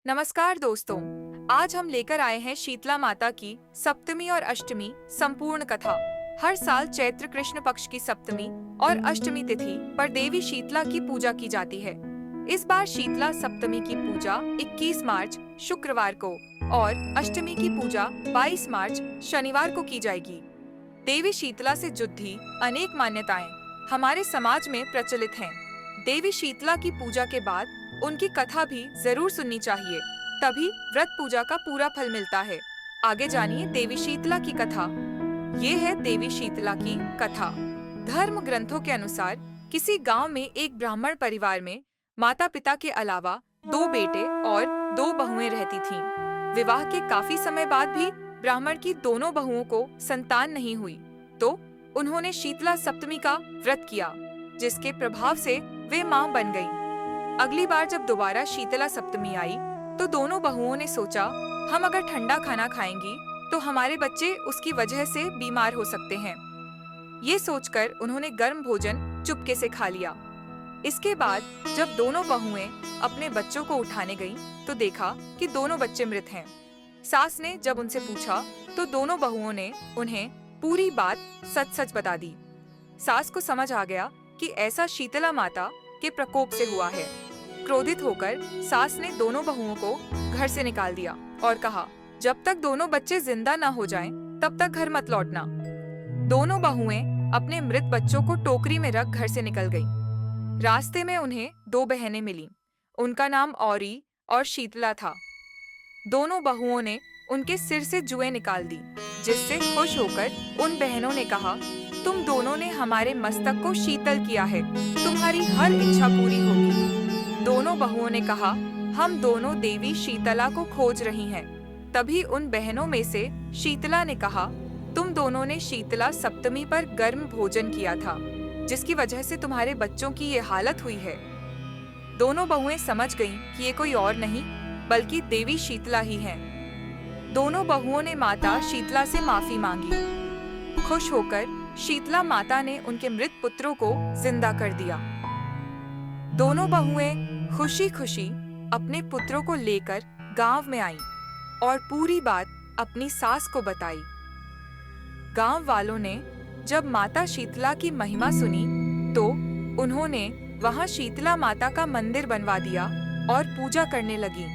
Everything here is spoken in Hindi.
नमस्कार दोस्तों, आज हम लेकर आए हैं शीतला माता की सप्तमी और अष्टमी संपूर्ण कथा। हर साल चैत्र कृष्ण पक्ष की सप्तमी और अष्टमी तिथि पर देवी शीतला की पूजा की जाती है। इस बार शीतला सप्तमी की पूजा 21 मार्च शुक्रवार को और अष्टमी की पूजा 22 मार्च शनिवार को की जाएगी। देवी शीतला से जुड़ी अनेक मान्यताएं हमारे समाज में प्रचलित हैं। देवी शीतला की पूजा के बाद उनकी कथा भी जरूर सुननी चाहिए, तभी व्रत पूजा का पूरा फल मिलता है। आगे जानिए देवी शीतला की कथा। ये है देवी शीतला की कथा। धर्म ग्रंथों के अनुसार किसी गांव में एक ब्राह्मण परिवार में माता पिता के अलावा 2 बेटे और 2 बहुएं रहती थीं। विवाह के काफी समय बाद भी ब्राह्मण की दोनों बहुओं को संतान नहीं हुई, तो उन्होंने शीतला सप्तमी का व्रत किया, जिसके प्रभाव से वे मां बन गईं। अगली बार जब दोबारा शीतला सप्तमी आई तो दोनों बहुओं ने सोचा, हम अगर ठंडा खाना खाएंगी तो हमारे बच्चे उसकी वजह से बीमार हो सकते हैं। ये सोचकर उन्होंने गर्म भोजन चुपके से खा लिया। इसके बाद जब दोनों बहुएं अपने बच्चों को उठाने गईं तो देखा कि दोनों बच्चे मृत हैं। सास ने जब उनसे पूछा तो दोनों बहुओं ने उन्हें पूरी बात सच सच बता दी। सास को समझ आ गया कि ऐसा शीतला माता के प्रकोप से हुआ है। क्रोधित होकर सास ने दोनों बहुओं को घर से निकाल दिया और कहा, जब तक दोनों बच्चे जिंदा न हो जाएं, तब तक घर मत लौटना। दोनों बहुएं अपने मृत बच्चों को टोकरी में रख घर से निकल गईं। रास्ते में उन्हें 2 बहनें मिलीं। उनका नाम औरी और शीतला था। दोनों बहुओं ने उनके सिर से जुएं निकाल दी, जिससे खुश होकर उन बहनों ने कहा, तुम दोनों ने हमारे मस्तक को शीतल किया है, तुम्हारी हर इच्छा पूरी होगी। दोनों बहुओं ने कहा, हम दोनों देवी शीतला को खोज रही हैं। तभी उन बहनों में से शीतला ने कहा, तुम दोनों ने शीतला सप्तमी पर गर्म भोजन किया था, जिसकी वजह से तुम्हारे बच्चों की ये हालत हुई है। दोनों बहुएं समझ गईं कि ये कोई और नहीं बल्कि देवी शीतला ही हैं। दोनों बहुओं ने माता शीतला से माफी मांगी। खुश होकर शीतला माता ने उनके मृत पुत्रों को जिंदा कर दिया। दोनों बहुएं खुशी खुशी अपने पुत्रों को लेकर गांव में आईं और पूरी बात अपनी सास को बताई। गांव वालों ने जब माता शीतला की महिमा सुनी तो उन्होंने वहां शीतला माता का मंदिर बनवा दिया और पूजा करने लगी।